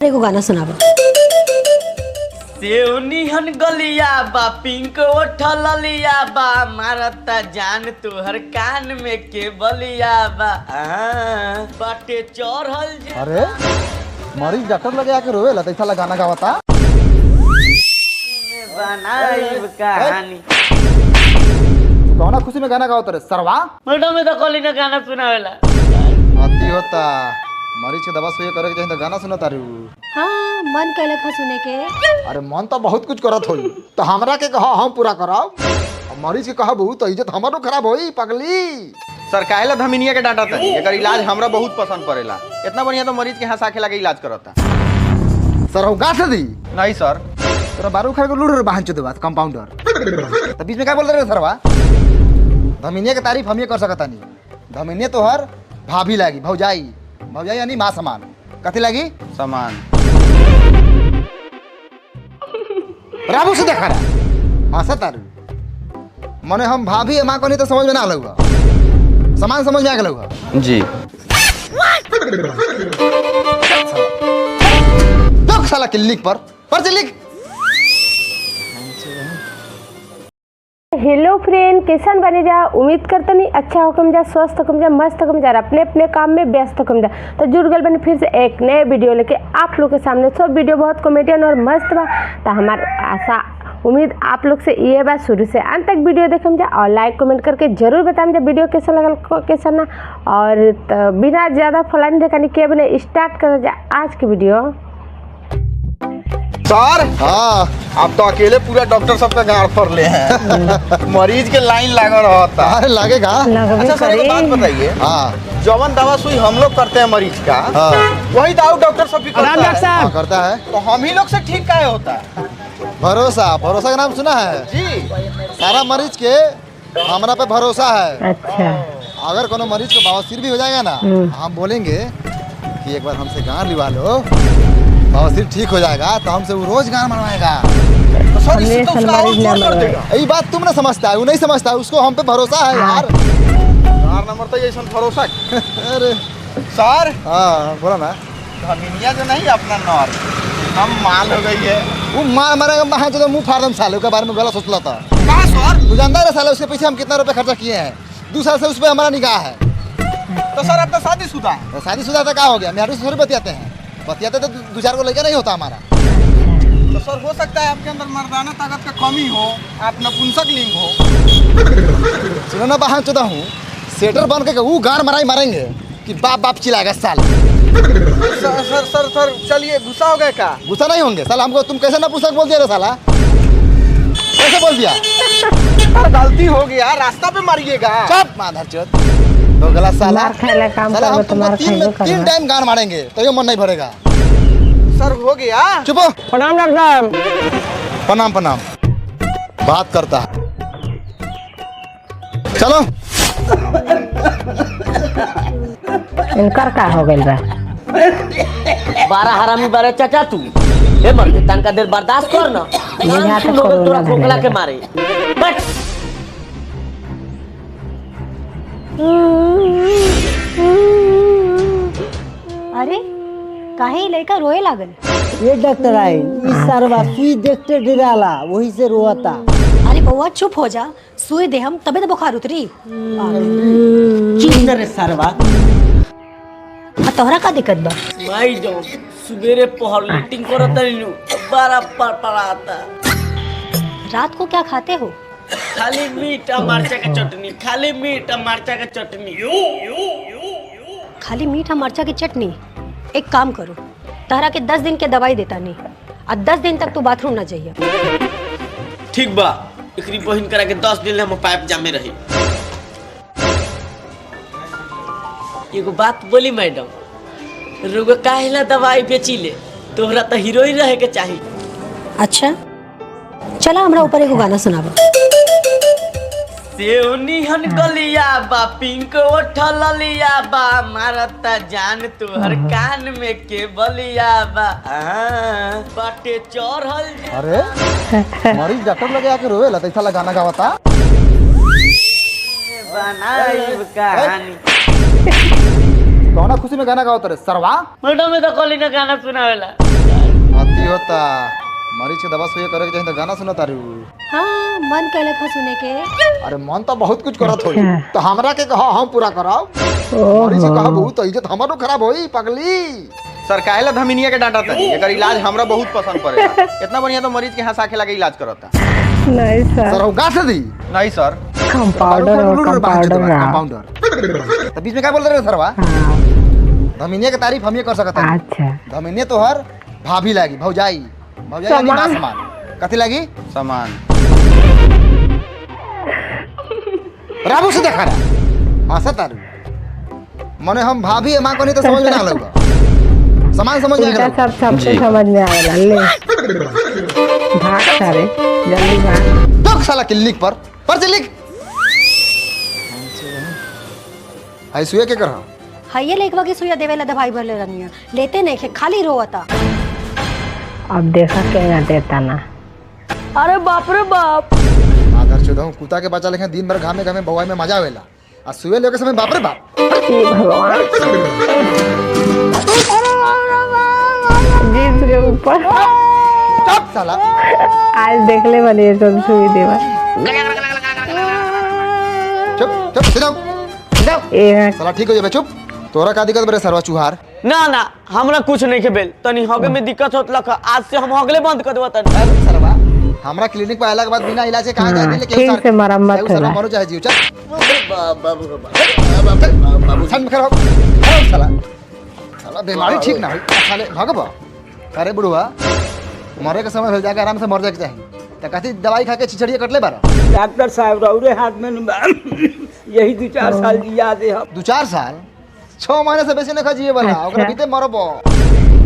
एगो गाना सुनाबो। सेवनिहन गलिया बा पिंक ओठल लिया बा मारता जान तुहर कान में के बलिया बा बाटे चढ़ल अरे मरीज डॉक्टर लगे आके रोवे ला तैसा गाना गावता बनाई कहानी कौना खुशी में गाना गावत रे सरवा मैडम में तो कॉली ना गाना सुनावेला अति होता मरीज के दवा सुई करे के चाहिए तो गाना सुनता रू। हाँ मन कैले खा सुने के। अरे मन तो बहुत कुछ करत होई तो हमरा के कहा हम पूरा कराओ मरीज के कहबू तो इज्जत हमारो खराब होई पगली। सर काहेला धमिनिया के डांटा तनी एकर इलाज हमरा बहुत पसंद पड़ेला। इतना बढ़िया तो मरीज के हंसा खेला के इलाज करता। सर हम गाठ दी नहीं सर तोरा बारू खा के लूड़ रे बहन चोद बात कंपाउंडर तो बीच में क्या बोल रहे सरवा धमिनिया के तारीफ हम ये कर सकता नहीं। धमिनिया तो हर भाभी लागी भौजाई भौजाई यानी मां समान कथी लागी सामान राबू से देखा रहा हंसा तारू मने हम भाभी माँ को नहीं तो समझ में ना लगूगा समान समझ में आ गया जी तो साला क्लिनिक पर लिख। हेलो फ्रेंड कैसन बने जा उम्मीद करते नहीं अच्छा हुकम जा स्वस्थ हुकम जा मस्त हुकम जा अपने अपने काम में व्यस्त हुकम जा तो जुड़ गए बने फिर से एक नए वीडियो लेके आप लोग के सामने। सब वीडियो बहुत कॉमेडियन और मस्त बा तो हमार आशा उम्मीद आप लोग से ये बात शुरू से अंत तक वीडियो देखम जा और लाइक कमेंट करके जरूर बताएं जा वीडियो कैसा लगल कैसा ना। और बिना ज़्यादा फलाने देखा के बने स्टार्ट कर जा आज की वीडियो। सर हाँ आप तो अकेले पूरा डॉक्टर सब का गाड़ पर ले हैं मरीज के लाइन लगा रहता। अरे लगेगा अच्छा सर एक बात बताइए हाँ जवन दवा सुई हम लोग करते हैं मरीज का हाँ वही दाऊ डॉक्टर सब भी करता है। हाँ, करता है तो हम ही लोग से ठीक काहे होता है। भरोसा भरोसा का नाम सुना है जी सारा मरीज के हमरा पे भरोसा है। अच्छा अगर कोनो मरीज को बवासीर भी हो जाएगा ना हम बोलेंगे कि एक बार हमसे गान लिवा लो बवासीर ठीक हो जाएगा तो हमसे वो रोज गान मनवाएगा। तो सर इससे तो उसका और जोर कर देगा। यही बात तुम ना समझता है वो नहीं समझता उसको हम पे भरोसा है यार। चार नंबर तो ये भरोसा अरे सर हाँ बोला ना धमिनिया जो नहीं अपना नॉर हम माल हो गई है वो मार मारेगा महा जो मुंह फाड़ दम साले के बारे में गलत सोचला था। कहाँ सर तू जानता है साले उसके पीछे हम कितना रुपए खर्चा किए हैं 2 साल से उस पर हमारा निगाह है। तो सर अब तो शादीशुदा है। तो शादीशुदा तो क्या हो गया मेहरू से थोड़ी बतियाते हैं बतियाते तो 2-4 को लेकर नहीं होता हमारा। तो सर हो सकता है आपके अंदर मर्दाना ताकत का कमी हो आप नपुंसक लिंग हो। सुनो ना बहन चुदा हूँ सेटर बन के वो गान मराई मारेंगे कि बाप बाप चिल्लाएगा साल। सर सर सर सर चलिए गुस्सा हो गए क्या। गुस्सा नहीं होंगे साला हमको तुम कैसे नपुंसक बोल दिया रे साला कैसे बोल दिया। गलती हो गया रास्ता पे मारिएगा। चुप माधर चोद तो गलत साला मार खाने काम साला हम करबो तो तुमको मार 3 टाइम गान मारेंगे तो ये मन नहीं भरेगा। सर हो गया। चुप प्रणाम डॉक्टर। प्रणाम प्रणाम बात करता है चलो इनकर का हो गइल बा 12 हरामी 12 चाचा तू हे मर तनका देर बर्दाश्त कर ना यहाँ तक लोग कोरोना तोरा खोखला भइल के मारे बट अरे काहे लड़का रोए लागल। ये डॉक्टर आई इस सरवा सुई देखते डराला वही से रोता। अरे बउआ चुप हो जा सुई दे हम तबे तो बुखार उतरी। चुप रे सरवा तोहरा का दिक्कत बा। माई जो सुबेरे पहर लीटिंग करत रहिनु बड़ा पड़ाता रात को क्या खाते हो। खाली मीठा मरचा का चटनी खाली मीठा मरचा का चटनी खाली मीठा मरचा की चटनी। एक काम करो तहरा के 10 दिन के दवाई देता नहीं और 10 दिन तक तू बाथरूम ना जाइए। ठीक बा एकरी बहिन करा के 10 दिन हम पाइप जामे रही। एगो बात बोली मैडम रोग काहेला दवाई बेचिले तोहरा तो हीरोइन रहे के चाहिए। अच्छा चला हमरा ऊपर एगो गाना सुनाबो। सेवनिहन गलिया बा पिंक ओठल लिया बा मारता जान तुहर कान में के बलिया बा बाटे चढ़ल अरे मरीज डॉक्टर लगे आके रोवे ला तैसा गाना गावता बनाई कहानी कौना खुशी में गाना गावत रे सरवा मैडम में तो कॉली ना गाना सुनावेला अति होता मरीज के दवा सुई करे के चाहिए तो गाना सुना तारू। हाँ मन कैलक है सुने के। अरे मन तो बहुत कुछ करत होई तो हमरा के कहो हम पूरा कराओ। मरीज के कहबू तो इज्जत हमारो खराब होई पगली। सर काहेला धमिनिया के डांटा तनी एकर इलाज हमरा बहुत पसंद पड़ेला। इतना बढ़िया तो मरीज के हंसा खेला के इलाज करता। नहीं सर, सर हो गा से दी नहीं सर, कंपाउंडर और कंपाउंडर कंपाउंडर तो बीच में क्या बोल रहे सरवा? धमिनिया के तारीफ हम ये कर सकत हनी। अच्छा धमिनिया तो हर भाभी लागी भौजाई भौजाई यानी मां समान कथी लागी सामान राबू से देखा रहा हंसा तारू मने हम भाभी मां को नहीं तो समझ में ना लगेगा समान समझ में इनका लगेगा। सब सबसे समझ में आवेला। ले भाग सारे जल्दी भाग। तो साला क्लिनिक पर से लिख आई सुए के कर हाइये लेकवा की सुइया देवेला दवाई भरले रहनी है लेते नहीं खे खाली रोवता। अब देखा क्या देता ना। अरे बाप रे बाप। आदर चोदहू कुत्ता के बच्चा लेके दिन भर घामे घामे बवाई में मजा आवेला आ सुए लेके समय बाप रे बाप। हे भगवान जींस के ऊपर चुप साला आज देख ले वाली ये सब सुई देवा। चुप चुप सिधाओ ये साला ठीक हो जाबे चुप। तोरा का दिक्कत बरे सरवा चुहार? ना ना हमरा कुछ नहीं के बेल तनी हगे में दिक्कत होत लख आज से हम हगले बंद कर देबो तनी। अरे सरवा हमरा क्लिनिक पे आला के बाद बिना इलाज के कहां जाए लेके ठीक से मरम्मत होला। मरो चाहे जीव चल बाबू बाबू सन खड़ा हो साला साला बीमारी ठीक ना होई साले भगबा। अरे बुढ़वा मरे के समय हो जाके आराम से मर जाके चाहिए त कथी दवाई खा के चिचड़िया कटले बारा। डॉक्टर साहब रौरे हाथ में यही 2-4 साल जिया दे हम। 2-4 साल 6 महीने से बेसी न खा जिए वाला ओकरा बीते मरबो।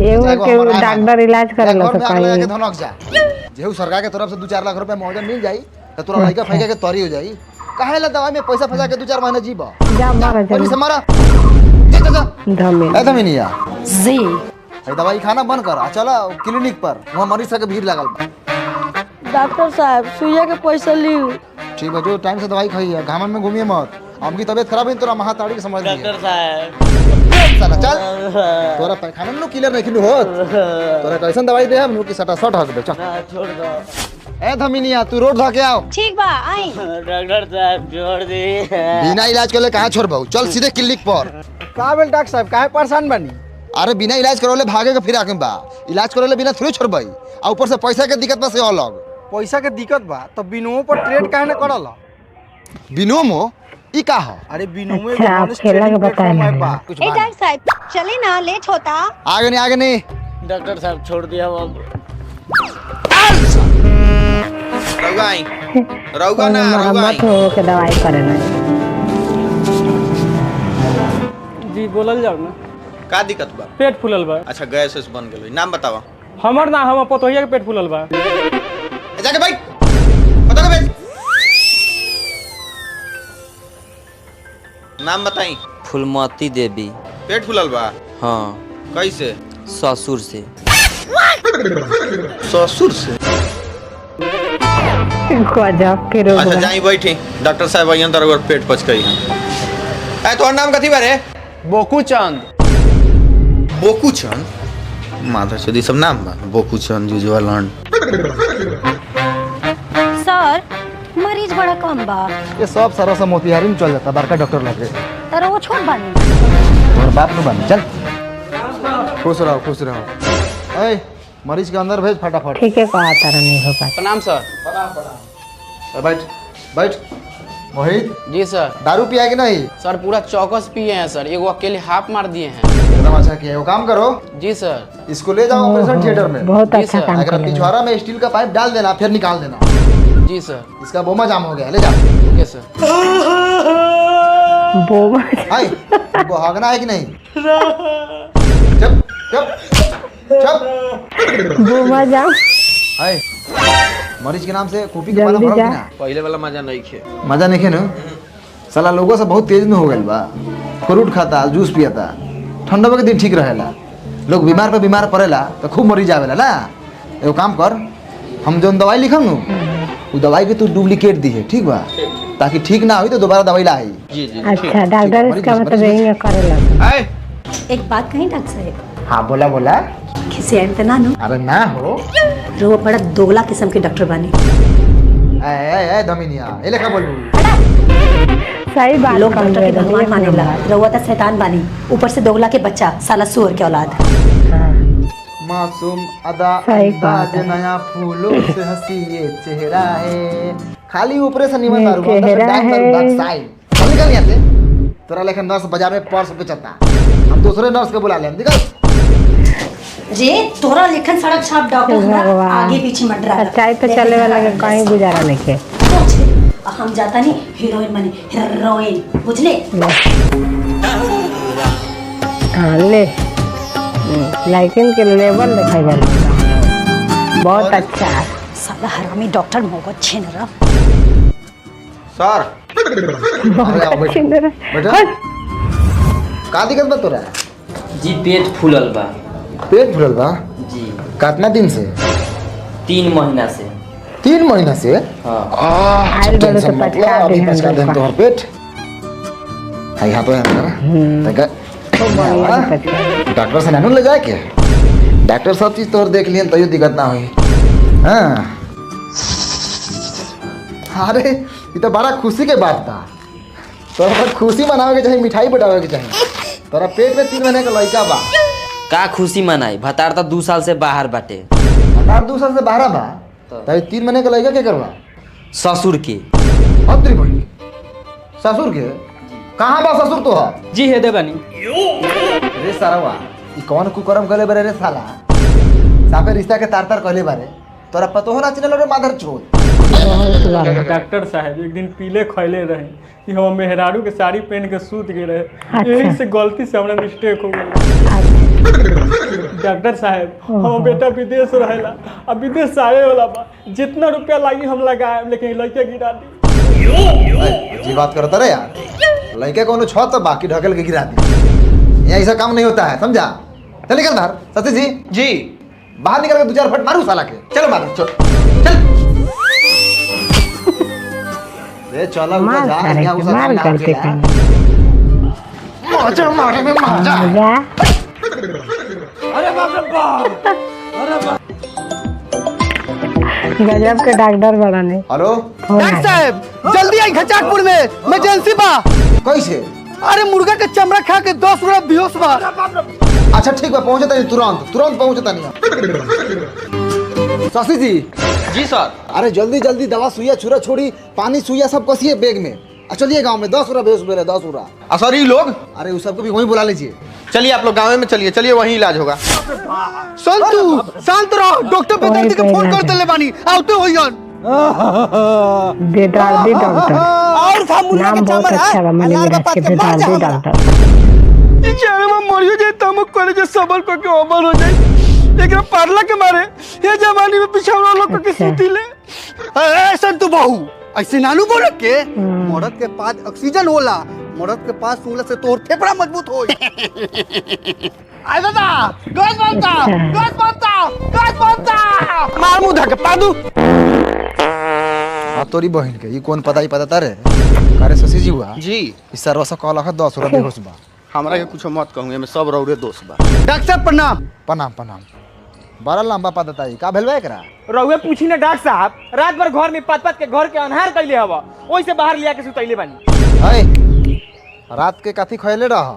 एगो के डॉक्टर इलाज करेला तो के कहीं धनक जा जेहू सरकार के तरफ से 2-4 लाख रुपया मुआवजा मिल जाई त तोरा लइका फैका के तरी हो जाई। काहे ला दवाई में पैसा फंसा के 2-4 महीना जीबो जा मारा जल्दी से जल्दी मारा जा धमे। ए धमिनिया जी ए दवाई खाना बंद कर आ चला क्लिनिक पर वहां मरीज के भीड़ लागल बा। डॉक्टर साहब सुइया के पैसा लियो। ठीक है जो टाइम से दवाई खाइए घामन में घूमिए मत। हमकी तबीयत खराब है तोरा महाताड़ी के समझ लिया डॉक्टर साहब साला चल तोरा पैखाना नु क्लियर नहीं किनु होत तोरा कैसन दवाई दे हम नु की सटा सट हक दे चल। ना छोड़ दो ए धमिनिया तू रोड धके आओ। ठीक बा आई। डॉक्टर साहब छोड़ दे। बिना इलाज करले कहां छोड़बौ चल सीधे क्लिनिक पर। का बेल डॉक्टर साहब काहे परेशान बनी? अरे बिना इलाज करौले भागे के फिर आके बा इलाज करौले बिना थोड़ी छोड़बई आ ऊपर से पैसा के दिक्कत बा से अलग। पैसा के दिक्कत बा तो बिनुओ पर ट्रेड काहे न करल? बिनोमो ई का ह? अरे बिनुओ में अच्छा, आप खेला के बताए ना। कुछ ए बात डॉक्टर साहब चले ना लेट होता। आगे नहीं डॉक्टर साहब छोड़ दिया अब। रउगा ना मरम्मत हो के दवाई करेला। जी बोलल जाओ ना। का दिक्कत बा? पेट फूलल बा। अच्छा गैस उस बन गेल नाम बतावा। हमर ना हम पतोहिया के पेट फूलल बा। जाके बैठ पता के बैठ नाम बताई। फूलमती देवी। पेट फूलल बा? हाँ कैसे? ससुर से। ससुर से? गजब के रोग अच्छा बा। जाई बैठी डॉक्टर साहब आइयन तर अगर पेट पचकई है। ए तोहर नाम कथी बा रे? बोकू चंद। बोकू चंद माता चोदी सब नाम बा। बोकू चंद जुजवालन। सर मरीज बड़ा कम बा ये सब सरवा से मोतिहारी में चल जाता बड़का डॉक्टर लगे तर वो छोट बानी। और बाप नु बन चल खुश रहो। ए मरीज के अंदर भेज फटाफट। ठीक है कहा तारा नहीं हो पाता। प्रणाम सर। बैठ मोहित जी सर। दारू पिया कि नहीं? सर पूरा चौकस पिए हैं सर, एगो अकेले हाफ मार दिए हैं। एकदम अच्छा किया वो काम करो जी सर। इसको ले जाओ ऑपरेशन थिएटर में। बहुत जी अच्छा सर, काम अगर कर रहे पिछवाड़ा में स्टील का पाइप डाल देना फिर निकाल देना। जी सर। इसका बोमा जाम हो गया ले जा। ओके सर। बोमा हाय वो हागना है कि नहीं? चुप चुप चुप। बोमा जाओ। हाय मरीज के नाम से कॉपी के जल्दी पाना भरो जा। कि ना? पहले वाला मजा नहीं खे। मजा नहीं ना साला लोगों से बहुत तेज में हो गइल बा। फ्रूट खाता जूस पियाता ठंडा के दिन ठीक रहेला। लोग बीमार पे बीमार पड़ेला तो खूब मरीज आवेला ना। एगो काम कर हम जोन दवाई लिखम नु वो दवाई के तू डुप्लीकेट दी है ठीक बा ताकि ठीक ना हुई तो दोबारा दवाई ला आई। जी जी अच्छा डॉक्टर इसका मतलब यही करेला। ए एक बात कहीं डॉक्टर साहब हाँ बोला बोला। खिसे आए ना नु अरे ना हो। रो बड़ा दोगला किस्म के डॉक्टर बानी। ए दमिनिया ये लेखा बोलू। सही बात लोग डॉक्टर के भगवान मानेला, रउआ त शैतान बानी, ऊपर से दोगला के बच्चा, साला सुअर के औलाद। मासूम अदा अंदाज नया फूलों से हंसी ये चेहरा है। खाली ऊपर से निमन मारू अंदर से डांस मारू बैक साइड। चल निकल यहाँ से। तेरा लेखन नर्स बाजार में पर्स पे चलता, हम दूसरे नर्स के बुला लें। निकल रे तोरा लेखन सड़क छाप डॉक्टर आगे पीछे मत रहा। सच्चाई पे चले वाला के कहीं गुजारा नहीं के। हम जाता नहीं हीरोइन बनी, हीरोइन बुझले। हाँ ले लाइकिन के लेवल दिखाई जा रहा, बहुत अच्छा है। साला हरामी डॉक्टर मोहब्बत छीन रहा। सर बेटा का दिक्कत बा तोरा? जी पेट फूलल बा। पेट फूलल बा? जी कितना दिन से? 3 महीना से। 3 महीना से? हाँ आइल बड़े तो पटका अभी दे पचका दे तोहर पेट। हां यहाँ तो है ना तका डॉक्टर से नानू ले जाए के डॉक्टर सब चीज तोहर देख लियन तयो दिक्कत ना होई। हाँ अरे ये तो बड़ा खुशी के बात था। तोरा खुशी मनावे के चाहिए, मिठाई बटावे के चाहिए। तोरा पेट में 3 महीने का लड़का बा। का खुशी मनाई, भतार तो 2 साल से बाहर बाटे। भतार 2 साल से बाहर बा तो 3 महीने का लड़का क्या करवा? ससुर के। अतरी बहनी ससुर के कहाँ बा ससुर तो है? जी हे दे बनी। रे सारवा ई कौन कुकर्म करे बारे रे साला? साफे रिश्ता के तार कहले बारे तोरा पतो हो ना चिन्हल रे माधर चोद। डॉक्टर साहब एक दिन पीले खैले रहे कि हम मेहरारू के साड़ी पहन के सूत गए रहे, यही से गलती से हमरा मिस्टेक हो गई। डॉक्टर साहब हम बेटा विदेश रहेला, अब विदेश से आए वाला बा, जितना रुपया लागी हम लगाए लेकिन लड़के गिरा दी। जी बात करता रे यार, लड़के कोनो छत तो बाकी ढकेल के गिरा दी। यहाँ ऐसा काम नहीं होता है, समझा? चल निकल बाहर। सती जी बाहर निकल के 2-4 फट मारू साला के। चलो बाहर चल चल। ये चला उधर जा, यहाँ उसे मार करते मजा मारे में मजा। अरे बाप रे बाप, अरे बाप। गजब के डॉक्टर बड़ा नहीं। हेलो डॉक्टर साहब जल्दी आई खचाकपुर में, इमरजेंसी बा। कैसे? अरे मुर्गा के चमड़ा खा के 10 गोड़ा बेहोश बा। अच्छा ठीक बा, पहुंचता नहीं, तुरंत पहुंचता नहीं। शशि जी सर। अरे जल्दी जल्दी दवा सुइया छुरा छोड़ी, पानी सुइया सब कसिए बैग में। चलिए गांव में 10 बेहोश बेरे 10 सर ये लोग, अरे उस सबको भी वहीं बुला लीजिए। चलिए आप लोग गाँव में चलिए, चलिए वहीं इलाज होगा। शांत रहो, डॉक्टर बेदर्दी के फोन कर देले बानी, आउते होइयन। बेदर्दी डॉक्टर और था मुर्गा नाम के बहुत चमड़ा अच्छा बा, मनी मिराज के बेदर्दी डॉक्टर। बेचारे में मरियो जाए तम करे जे सबर को के अमर हो जाए। एकरा पारला के मारे ये जवानी में पिछावड़ा लोग के सूती ले। ए संतु बहू ऐसे नानू बोले के मर्द के पास ऑक्सीजन होला, मर्द के पास सूंघले से तोर फेफड़ा मजबूत होई। आई दादा गैस बनता मार मुंह धके पादू। तोरी बहन के ये कौन पता ही पता तारे? अरे शशि जी हुआ जी इस सरवा से कहला 10 बेहोश बा। हमरा के कुछ मत कहूँ, एमे सब रौरे दोस्त बा। डॉक्टर साहब प्रणाम। प्रणाम। बड़ा लंबा पता ताई का भेलवा एकरा? रउए पूछी ना डॉक्टर साहब, रात भर घर में पत के घर के अनहार कैले हवा, ओइ से बाहर लिया के सुतैले बानी। अय रात के कथी खैले रह?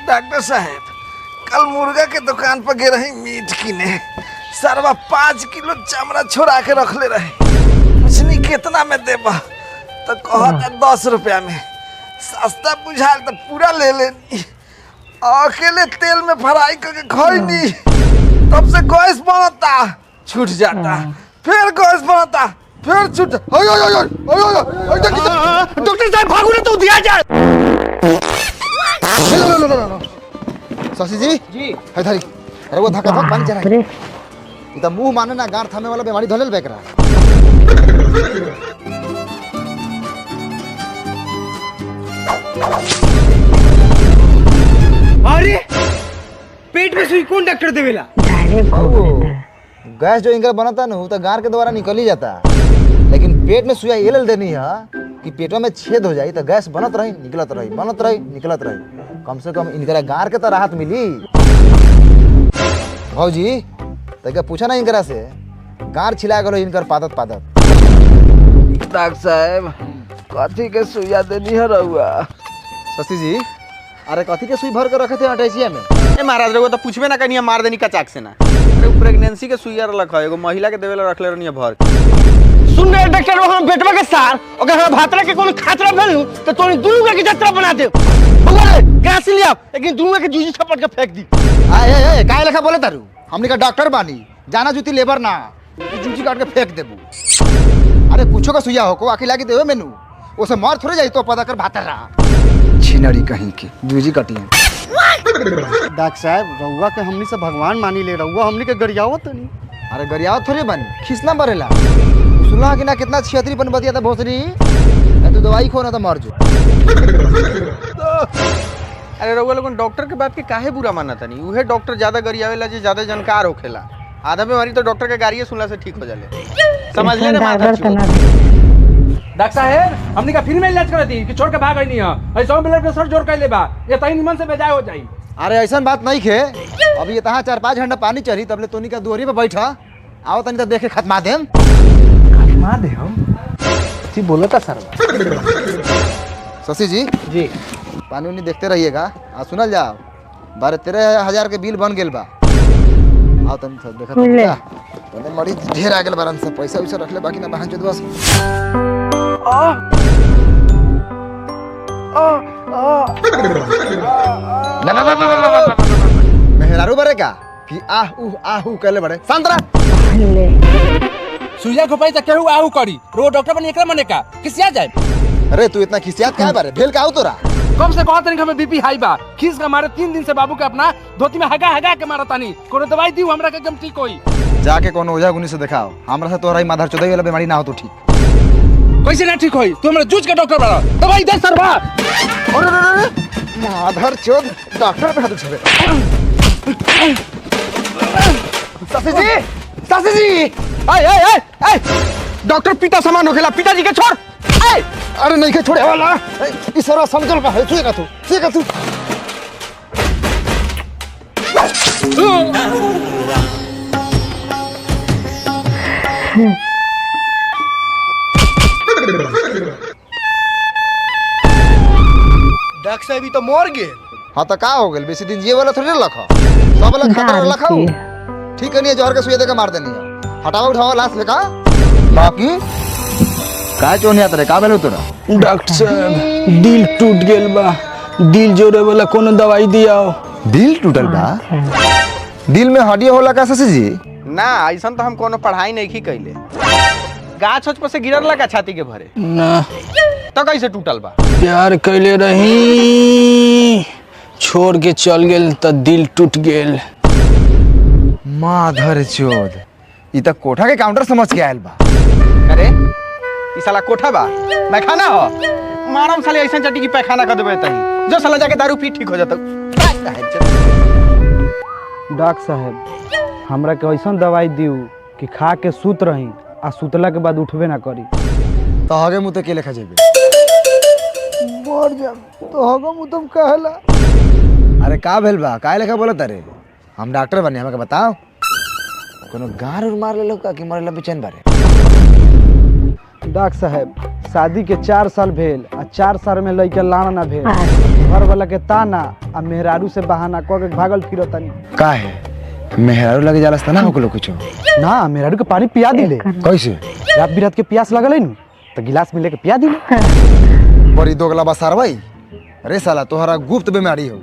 डॉक्टर साहब कल मुर्गा के दुकान पर गए रही मीट किने, सरवा 5 किलो चमड़ा छोड़ा के रखले रहे। पूछनी कितना में देबा तो कहता 10 रुपया में। सस्ता बुझाल तो पूरा ले लेनी, अकेले तेल में फ्राई करके खैनी। तब से गैस बनता छूट जाता, फिर गैस बनता फिर छूट। डॉक्टर साहब भागू ना तो दिया जाए। शशि जी है थारी। अरे वो धक्का पानी चढ़ा ई त मुंह माने ना गार थामे वाला बीमारी धलेल बेकरा। अरे पेट में सुई कौन डॉक्टर देवेला? गैस जो इनका बनता ना तो गार के द्वारा निकल ही जाता, लेकिन पेट में सुइया ये लेल देनी है कि पेटों में छेद हो जाए तो गैस बनत रही निकलत रही, बनत रही निकलत रही। कम से कम इनकरा गार के तो राहत मिली। भौजी तो पूछा ना इनकरा से, गार छिला गलो इनकर पादत पादत। डॉक्टर साहब कथी के सुइया देनी है रहुआ? शशि जी, अरे कथी के सुई भर कर रखे थे अटैचिया में? ए महाराज रउआ तो पूछबे ना कनिया मार देनी कचाक से ना। अरे प्रेगनेंसी के सुइया रख एगो महिला के देवेला रखले रहनी भर। सुन रे डॉक्टर हम बेटवा के सार अगर हम भातरा के कोनो खातरा भेलू तो तोनी दुनु के जत्रा बना दे। बगले गैस लिया लेकिन दुनु के जूजी छपट के फेंक दी। ए काय लेखा बोले तारू? हमनी का डॉक्टर बानी, जाना जूती लेबर ना, जूजी काट के फेंक देबू। अरे कुछो का सुइया हो को आखिर लागी देवे मेनू, ओसे मार थोड़े जाई तो पता कर भातरा छिनड़ी कहीं के जूजी कटिए। डॉक्टर साहब रउआ के हमनी से भगवान मानी ले, रउआ हमनी के गरियावत नहीं। अरे गरियावत थोड़ी बन, खिसना मरेला। सुना कि ना कितना छियतरी बन बतिया था भोसरी, तो दवाई खो ना तो मर जो। अरे रउआ लोगन डॉक्टर के बात के काहे बुरा मानत नहीं? उहे डॉक्टर ज्यादा गरियावेला जे ज्यादा जानकार होखेला। आधा बीमारी तो डॉक्टर के गाड़िए सुनला से ठीक हो जाले। समझ ले रे माथा डॉक्टर साहब हमनी का फिर में इलाज करती कि छोड़ के भाग नहीं है, ऐसा ब्लड प्रेशर जोर कर लेबा ये तई निमन से बेजाय हो जाई। अरे ऐसा बात नहीं खे, अभी ये तहाँ 4-5 घंटा पानी चढ़ी तबले तोनी का दोहरी पे बैठा, आओ तनी तो देखे खत्मा देम। खत्मा दे हम जी बोला था सर। शशि जी जी पानी उनी देखते रहिएगा। सुनल जाओ 12-13 के बिल बन गेल बा। आओ तनी सब देखत रहिएगा। तने मरीज ढेर आ गेल बारन से, पैसा वैसा रखले बाकी ना बहन चोदवा से। मेहरारू बरे का कि आहू कहले बड़े संतरा सुइया खोपाई त केहू आहू करी रो डॉक्टर बन एकरा मने का किसिया जाए। अरे तू इतना खिसियात क्या बारे भेल का आऊ तोरा? कम से कम तरीका में बीपी हाई बा, खीस का मारे 3 दिन से बाबू के अपना धोती में हगा के मारा तानी। कोनो दवाई दी हमरा के एकदम ठीक होई। जाके कोनो ओझा गुनी से दिखाओ, हमरा से तोरा ही माधर चोदई वाला बीमारी ना हो तो ठीक। कैसे ना ठीक होई? तू हमरा जूझ के डॉक्टर बड़ा दवाई दे सरवा। अरे माधर चोद डॉक्टर पे हाथ उठावे। शशि जी ए डॉक्टर पिता समान होखेला, पिताजी के छोड़। अरे नहीं के छोड़े वाला ई सारा समझल का है। छुएगा तू डॉक्टर साहब तो मर गए। हाँ तो का हो गेल? बेसी दिन जिए वाला थोड़ी ना लखा, सब वाला खतरा लखा। ठीक है नहीं जहर के सुई दे के मार देनी है। हटाओ उठाओ लाश लेका। बाकी का चोनिया तरे का भेलो तोरा? डॉक्टर साहब दिल टूट गेल बा, दिल जोड़े वाला कोनो दवाई दियाओ। दिल टूटल बा? दिल में हड्डी होला का शशि जी? ना ऐसा तो हम कोनो पढ़ाई नहीं की कैले। गाछ पर से गिरल लगा छाती के भरे ना तो कैसे टूटल बा? प्यार कैले रही, छोड़ के चल गेल त दिल टूट गेल। माधर चोद ई त कोठा के काउंटर समझ के आयल बा। अरे ई साला कोठा बा मैखाना हो? मारम साले ऐसा चटी की पैखाना कर देबे तही जो साला जाके दारू पी ठीक हो जाता। डॉक्टर साहब हमरा के ऐसा दवाई दियो कि खा के सूत रही आ सुतला के बाद उठबे ना करी। तो हगे मुंह के लेखा जेबे मर जा तो हगे मुंह तुम कहला। अरे का भेल बा? काय लेखा बोलत रे? हम डॉक्टर बने, हमके बताओ कोनो गार और मार लेलो का कि मरेला बेचैन बारे? डॉक्टर साहब शादी के 4 साल भेल आ 4 साल में लइका लाना ना भेल। घर वाला के ताना आ मेहरारू से बहाना क के भागल फिरतानी। का है मेहरारू लगे जालस त ना होकलो कुछ ना मेहरारू के पानी पिया दिले। कैसे? रात बिरात के प्यास लगल है नु तो गिलास में लेके पिया दिले। बड़ी दोगला बसारवाई। अरे साला तोहरा गुप्त बीमारी हो,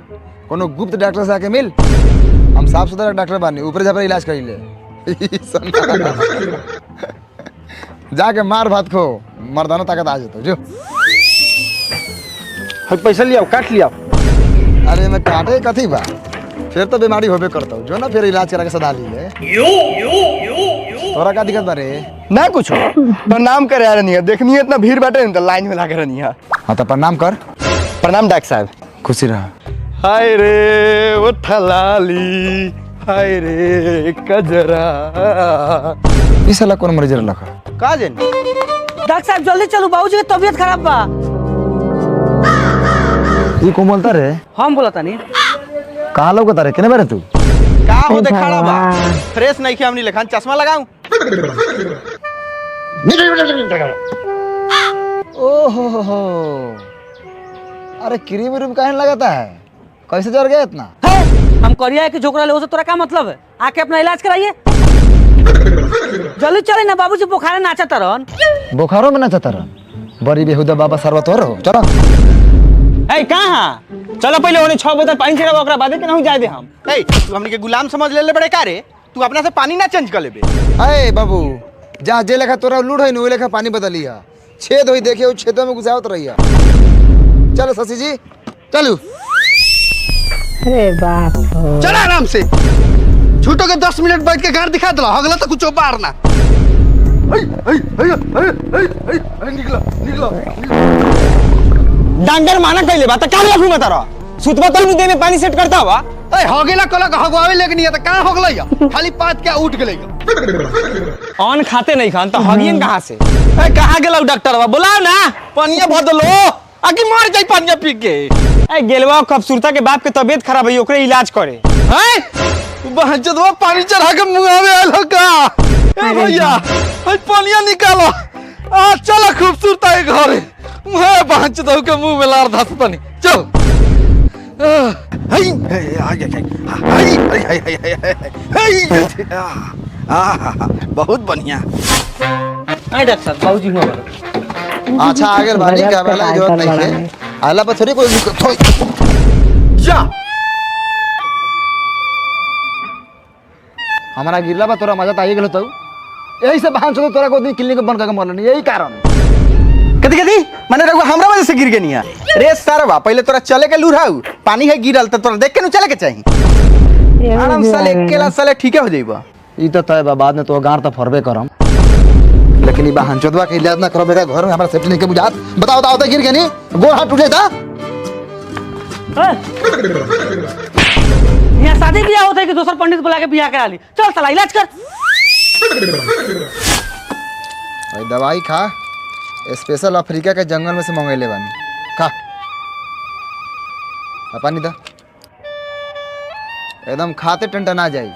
कोनो गुप्त डॉक्टर से आके मिल। हम साफ सुथरा डॉक्टर बानी, ऊपर जा पर इलाज करी ले। जाके मार भात खो, मर्दाना ताकत आ जातो जो। पैसा लिया काट लिया। अरे मैं काटे कथी बा, फिर तो बीमारी होबे करता जो ना, फिर इलाज करा के सदा ली ले। तोरा का दिक्कत बारे? ना कुछ प्रणाम करे आ रही है, देखनी है इतना भीड़ बाटे तो लाइन में लागे रहनी है। हाँ तो प्रणाम कर। प्रणाम डॉक्टर साहब। खुशी रहा। हाय रे वो थलाली, हाय रे कजरा। इस साला कौन मरीज रखा? का जन डॉक्टर साहब जल्दी चलो, बाबूजी की तबीयत खराब बा। ई कौन बोलता रे? हम बोला तानी कहाँ लौकता रे? केने बारे तू? का हो देखाड़ा बा फ्रेश नहीं हमनी लेखान चश्मा लगाऊं। ओहो हो, अरे क्रीम व्रीम काहे लगाता है? कैसे जर गया इतना? हम करिया है कि झोकरा ले उसे तोरा क्या मतलब है? आके अपना इलाज कराइए। जल्दी चले ना बाबूजी बुखार नाचा तरन। बुखारों में नाचा तरन? बड़ी बेहुदा बाबा सर्वतोर हो। चलो ए कहाँ चलो पहले उन्हें 6 बोतल पानी चढ़ाओ ओकरा बाद के नहीं जाए दे हम। ए तू हमनी के गुलाम समझ ले बड़े का रे? तू अपना से पानी ना चेंज कर लेबे। अरे बाबू जहाँ जे लेखा तोरा लूढ़ है नु लेखा पानी बदलिया, छेद होई देखे उस छेदों में घुसावत रहिया। चलो शशि जी चलो। अरे बाप हो। चला आराम से, झूठो के 10 मिनट बैठ के घर दिखा दला, अगला तो कुछ बार ना। निकलो निकलो। डॉक्टर माना कइले बा त का लगू में तारा सुतबा तो मुदे में पानी सेट करता हुआ। ए हो गेला कला हगवावे लेके नहीं त का हो गलैया, खाली पात के उठ गेलै। ऑन खाते नहीं खान तो हगियन कहां से? ए कहां गेलौ डॉक्टरवा बुलाओ ना, पानिया बदलो आगे मर जाई पानिया पी के। ए गेलवा खूबसूरता के बाप के तबीयत खराब है ओकरे इलाज करे। हैं बहचदवा पानी चढ़ा के मुंगावे आइल हो का? ए भैया हई पानिया निकालो। आ चला खूबसूरता के घरे, मुहे बहचदव के मुंह में लार धस पानी। चल हई बहुत बढ़िया। ए डॉक्टर साहब बाबूजी हुआ अच्छा आगे बानी का वाला जरूरत नहीं है। आला पर थोड़ी कोई जा हमारा गिरला बा तोरा मजा त आई गेलो तो यही से बहान से तोरा को दिन क्लिनिक बंद करके मरल नहीं, यही कारण। कदी कदी माने रघु हमरा वजह से गिर गनिया रे सारवा। पहले तोरा चले के लुराऊ, पानी है गिरल त तोरा देख के न चले के चाहिए। आराम साले अकेला साले ठीक हो जाइबा। ई तो तय बा, बाद में तो गांठ तो फरबे करम, लेकिन ई बहान चोदवा के इलाज ना करो बेटा। घर में हमरा सेफ्टी नहीं के बुझात। बताओ बताओ तो गिर गनी गोड़ हाथ टूटे था। यहाँ शादी ब्याह होता है कि दूसरा पंडित बुला के ब्याह करा ली। चल साला इलाज कर। भाई दवाई खा, स्पेशल अफ्रीका के जंगल में से मंगैले बानी, खा। पानी दा, एकदम खाते टंटना जाई।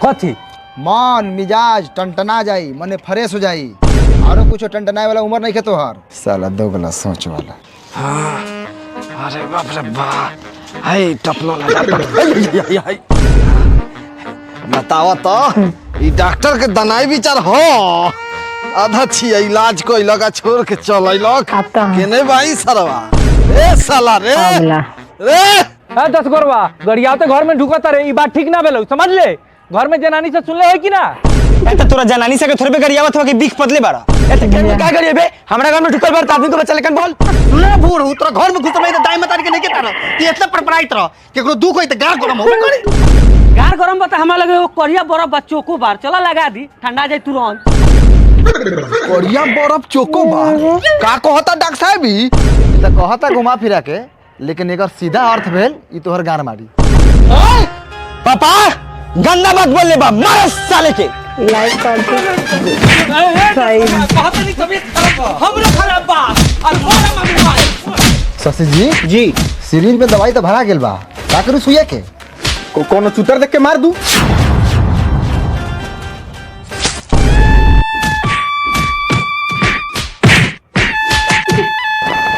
कथी मन मिजाज टंटना जाई, मने फ्रेश हो जाई। और कुछ टंटनाए वाला उम्र नहीं के तोहार। साला दोगला सोच वाला। अरे बाप रे बाप, हाय टपलो लगा। बतावा तो ई डॉक्टर के दनाई विचार हो। आधा छिया इलाज कोई लगा छोड़ के चल अइलक केने भाई सरवा। ए साला रे रे ए 10 गोरवा गरियाते घर में ढुकता रे। ई बात ठीक ना भेलौ, समझ ले। घर में जनानी से सुन ले है कि ना? ए त तोरा जनानी से के थोड़े पे गरियावत हो कि बिख पतले बाड़ा। ए त के का करिए बे? हमरा घर में ढुकल बार त आदमी को बचा लेकन बोल। सुना बूढ़ हूं, तोरा घर में घुस रही दाई मतारी के नहीं के तारा कि इतना परपराइत रह केकरो दुख होई त गार गरम होबे करी। गार गरम बता हमरा लगे वो करिया बड़ा बच्चों को बार चला लगा दी, ठंडा जाए तुरंत। करिया बर्फ चोको बार का कहता डॉक्टर साहब? ई त कहता घुमा फिरा के, लेकिन एकर सीधा अर्थ भेल ई तोहर गार मारी। पापा गंदा बात बोल ले बा, मार साले के। लाइक कर दो। बहुत नहीं तबीयत खराब हमरा खराब बा और बड़ा मम्मी। शशि जी जी सिरिंज में दवाई तो भरा गेल बा, का करू सुइया के? कोनो चूतर देख के मार दू।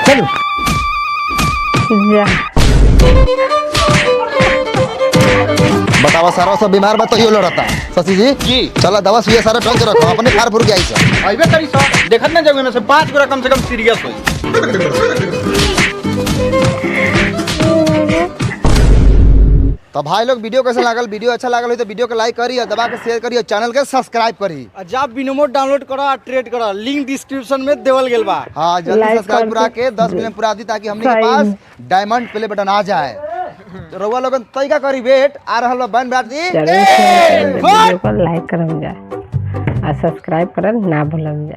चलो जा बतावा सारा सब बीमार बा तो यो लड़ता। शशि जी चला दवा सुइया सारा टंक रखो, अपने फार फुर के आई सब। आइबे करी सा देखत ना जगह में से 5 गोरा कम से कम सीरियस होई। तो भाई लोग वीडियो कैसा लागल? वीडियो अच्छा लागल हो तो वीडियो को लाइक करिए, दबा के शेयर करिए, चैनल के सब्सक्राइब करिए। जब बिनोमोड डाउनलोड करो, ट्रेड करो, लिंक डिस्क्रिप्शन में देवल गेल बा। हाँ जल्दी लाइक सब्सक्राइब पूरा करके के 10 मिलियन पूरा दी ताकि हमने के पास डायमंड प्ले बटन आ जाए। तो रउआ लोगन तरीका करी वेट आ रहल बा बन बैठ दी। वीडियो को लाइक करम जा और सब्सक्राइब करन ना भूलम जा।